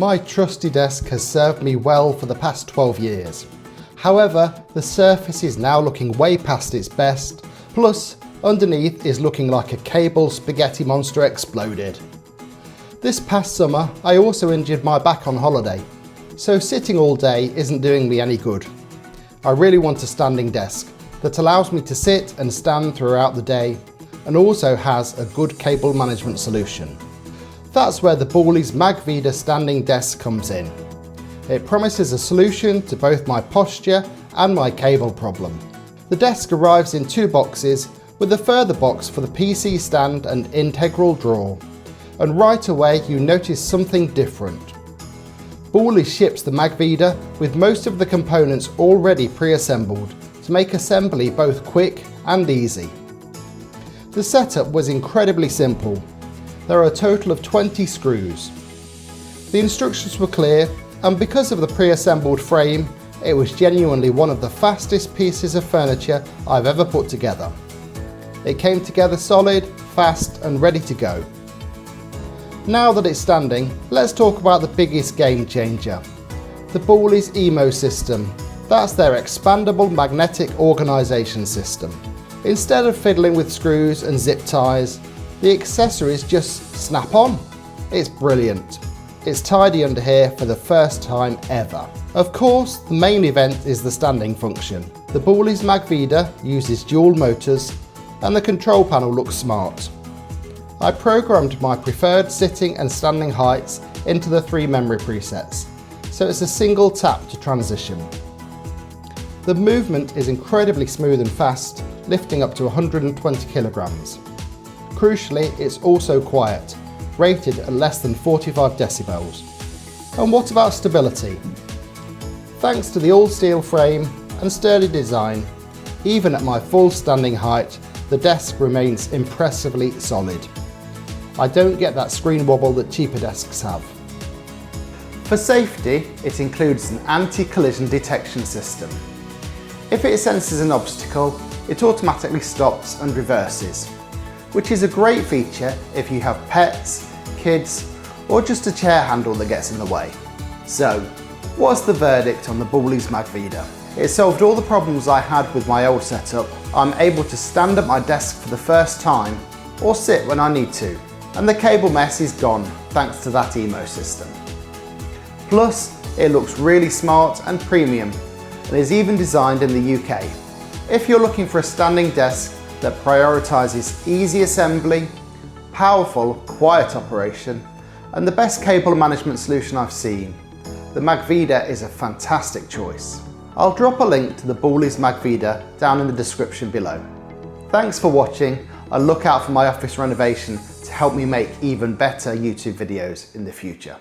My trusty desk has served me well for the past 12 years. However, the surface is now looking way past its best, plus underneath is looking like a cable spaghetti monster exploded. This past summer, I also injured my back on holiday, so sitting all day isn't doing me any good. I really want a standing desk that allows me to sit and stand throughout the day and also has a good cable management solution. That's where the Boulies Magvida standing desk comes in. It promises a solution to both my posture and my cable problem. The desk arrives in 2 boxes with a further box for the PC stand and integral drawer. And right away you notice something different. Boulies ships the Magvida with most of the components already pre-assembled to make assembly both quick and easy. The setup was incredibly simple. There are a total of 20 screws. The instructions were clear, and because of the pre-assembled frame, it was genuinely one of the fastest pieces of furniture I've ever put together. It came together solid, fast and ready to go. Now that it's standing, let's talk about the biggest game changer. The Boulies Emo system. That's their expandable magnetic organisation system. Instead of fiddling with screws and zip ties, the accessories just snap on. It's brilliant. It's tidy under here for the first time ever. Of course, the main event is the standing function. The Boulies Magvida uses dual motors and the control panel looks smart. I programmed my preferred sitting and standing heights into the 3 memory presets, so it's a single tap to transition. The movement is incredibly smooth and fast, lifting up to 120 kilograms. Crucially, it's also quiet, rated at less than 45 decibels. And what about stability? Thanks to the all-steel frame and sturdy design, even at my full standing height, the desk remains impressively solid. I don't get that screen wobble that cheaper desks have. For safety, it includes an anti-collision detection system. If it senses an obstacle, it automatically stops and reverses, which is a great feature if you have pets, kids, or just a chair handle that gets in the way. So, what's the verdict on the Boulies Magvida? It solved all the problems I had with my old setup. I'm able to stand at my desk for the first time, or sit when I need to, and the cable mess is gone thanks to that Emo system. Plus, it looks really smart and premium, and is even designed in the UK. If you're looking for a standing desk that prioritises easy assembly, powerful, quiet operation, and the best cable management solution I've seen, the Magvida is a fantastic choice. I'll drop a link to the Boulies Magvida down in the description below. Thanks for watching, and look out for my office renovation to help me make even better YouTube videos in the future.